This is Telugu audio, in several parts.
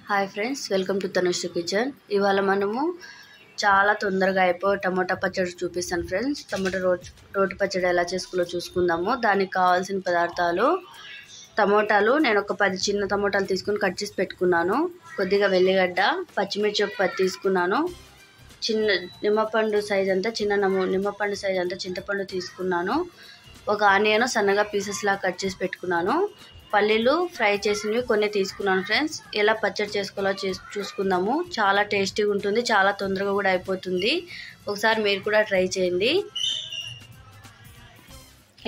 Hi friends, welcome to Tanushree kitchen. ఇవాళ మనము చాలా తొందరగా అయిపోయి టమోటా పచ్చడి చూపిస్తాను ఫ్రెండ్స్. టమోటా రోటి పచ్చడి ఎలా చేసుకోవాలో చూసుకుందాము. దానికి కావాల్సిన పదార్థాలు: టమోటాలు నేను ఒక 10 చిన్న టమోటాలు తీసుకుని కట్ చేసి పెట్టుకున్నాను. కొద్దిగా వెల్లిగడ్డ, పచ్చిమిర్చి ఒక 10 తీసుకున్నాను. చిన్న నిమ్మపండు సైజ్ అంతా నిమ్మపండు సైజ్ అంతా చింతపండు తీసుకున్నాను. ఒక ఆనియన్ సన్నగా పీసెస్ లా కట్ చేసి పెట్టుకున్నాను. పల్లీలు ఫ్రై చేసినవి కొన్ని తీసుకున్నాను ఫ్రెండ్స్. ఎలా పచ్చడి చేసుకోవాలో చూసుకుందాము. చాలా టేస్టీగా ఉంటుంది, చాలా తొందరగా కూడా అయిపోతుంది. ఒకసారి మీరు కూడా ట్రై చేయండి.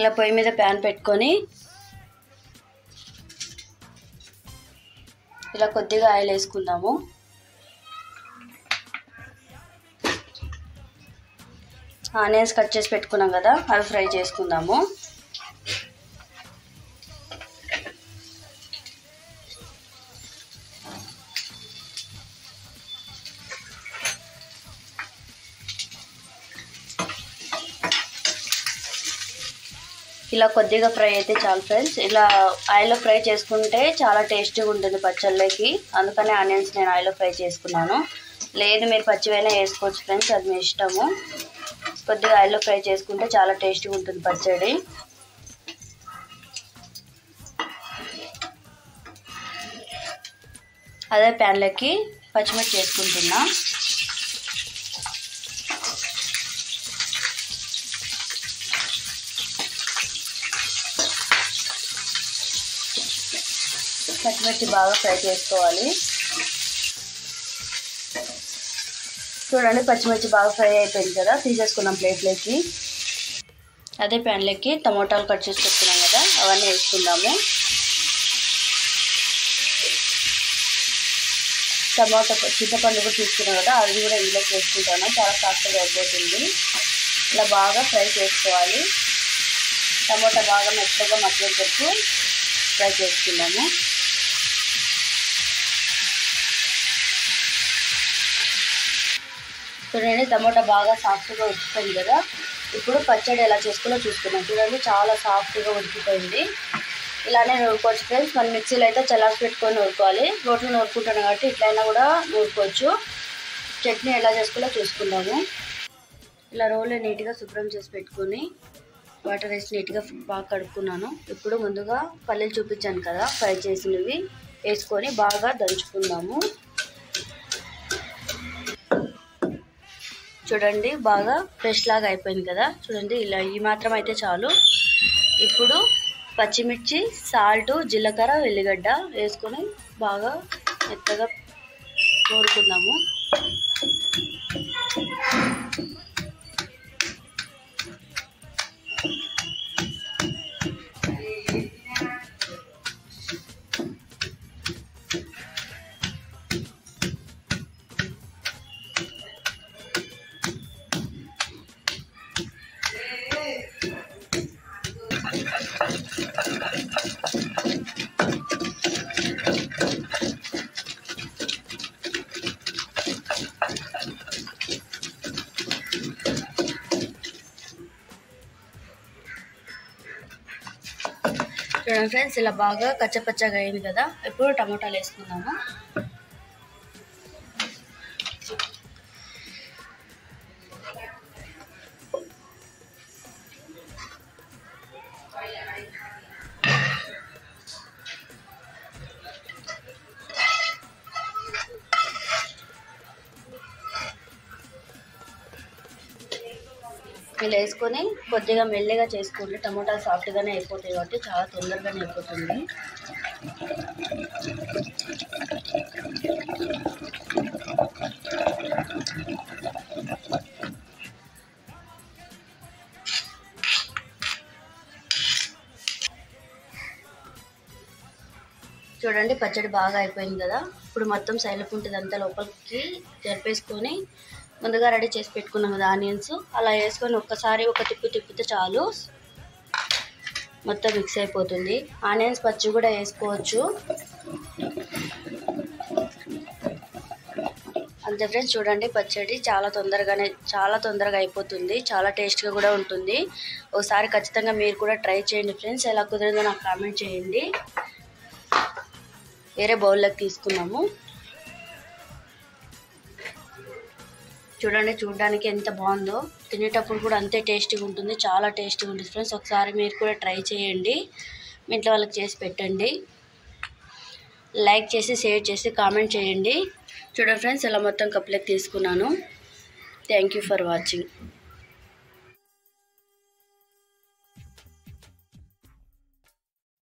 ఇలా పొయ్యి మీద ప్యాన్ పెట్టుకొని ఇలా కొద్దిగా ఆయిల్ వేసుకుందాము. ఆనియన్స్ కట్ చేసి పెట్టుకున్నాం కదా, అవి ఫ్రై చేసుకుందాము. ఇలా కొద్దిగా ఫ్రై అయితే చాలు ఫ్రెండ్స్. ఇలా ఆయిల్లో ఫ్రై చేసుకుంటే చాలా టేస్టీగా ఉంటుంది పచ్చళ్ళకి. అందుకని ఆనియన్స్ నేను ఆయిల్లో ఫ్రై చేసుకున్నాను. లేదు మీరు పచ్చివైనా వేసుకోవచ్చు ఫ్రెండ్స్, అది మీ ఇష్టము. కొద్దిగా ఆయిల్లో ఫ్రై చేసుకుంటే చాలా టేస్టీగా ఉంటుంది పచ్చడి. అదే ప్యాన్లోకి పచ్చిమిర్చి వేసుకుంటున్నా. పచ్చిమిర్చి బాగా ఫ్రై చేసుకోవాలి. చూడండి, పచ్చిమిర్చి బాగా ఫ్రై అయిపోయింది కదా, తీసేసుకున్నాం ప్లేట్లోకి. అదే ప్యాన్లోకి టమోటాలు కట్ చేసి పెట్టుకున్నాం కదా, అవన్నీ వేసుకుందాము. చింతపండు కూడా తీసుకున్నాం కదా, అది కూడా ఇందులోకి వేసుకుంటాను. చాలా సాఫ్ట్గా అయిపోతుంది. ఇలా బాగా ఫ్రై చేసుకోవాలి. టమోటా బాగా మెత్తగా మగ్గేటట్టు ఫ్రై చేసుకుందాము. చూడండి, టమోటా బాగా సాఫ్ట్గా ఉడికిపోయింది కదా. ఇప్పుడు పచ్చడి ఎలా చేసుకోవాలో చూసుకున్నాం. చూడండి, చాలా సాఫ్ట్గా ఉడికిపోయింది. ఇలానే నూరుకోవచ్చు ఫ్రెండ్స్. మన మిక్సీలో అయితే చల్లార్చి పెట్టుకొని నూరుకోవాలి. రోట్లో నూరుకుంటాను కాబట్టి ఇట్లయినా కూడా నూరుకోవచ్చు. చట్నీ ఎలా చేసుకోవాలో చూసుకుందాము. ఇలా రోల్లో నీట్గా శుభ్రం చేసి పెట్టుకొని వాటర్ వేసి నీట్గా బాగా కడుక్కున్నాను. ఇప్పుడు ముందుగా పల్లీలు చూపించాను కదా, ఫ్రై చేసినవి వేసుకొని బాగా దంచుకుందాము. చూడండి, బాగా ఫ్రెష్ లాగా అయిపోయింది కదా. చూడండి, ఇలా ఈ మాత్రం అయితే చాలు. ఇప్పుడు పచ్చిమిర్చి, సాల్ట్, జీలకర్ర, వెల్లిగడ్డ వేసుకొని బాగా మెత్తగా నూరుకుందాము. చూడండి ఫ్రెండ్స్, ఇలా బాగా కచ్చపచ్చగా అయింది కదా. ఇప్పుడు టమోటాలు వేసుకుందాము. ఇలా వేసుకొని కొద్దిగా మెల్లగా చేసుకోండి. టమోటాలు సాఫ్ట్గానే అయిపోతాయి కాబట్టి చాలా తొందరగానే అయిపోతుంది. చూడండి, పచ్చడి బాగా అయిపోయింది కదా. ఇప్పుడు మొత్తం సైడ్లకు ఉంటుందంతా లోపలికి జరిపేసుకొని ముందుగా రెడీ చేసి పెట్టుకున్నాం కదా ఆనియన్స్, అలా వేసుకొని ఒక్కసారి ఒక తిప్పితే చాలు, మొత్తం మిక్స్ అయిపోతుంది. ఆనియన్స్ పచ్చి కూడా వేసుకోవచ్చు. అంతే ఫ్రెండ్స్, చూడండి పచ్చడి చాలా తొందరగా అయిపోతుంది. చాలా టేస్ట్గా కూడా ఉంటుంది. ఒకసారి ఖచ్చితంగా మీరు కూడా ట్రై చేయండి ఫ్రెండ్స్. ఎలా కుదిరిందో నాకు కామెంట్ చేయండి. వేరే బౌల్లోకి తీసుకున్నాము. చూడండి, చూడడానికి ఎంత బాగుందో, తినేటప్పుడు కూడా అంతే టేస్టీగా ఉంటుంది, చాలా టేస్టీగా ఉంటుంది ఫ్రెండ్స్. ఒకసారి మీరు కూడా ట్రై చేయండి, మీ ఇంట్లో వాళ్ళకి చేసి పెట్టండి. లైక్ చేసి, షేర్ చేసి, కామెంట్ చేయండి. చూడండి ఫ్రెండ్స్, ఇలా మొత్తం కప్లెక్ తీసుకున్నాను. Thank you for watching.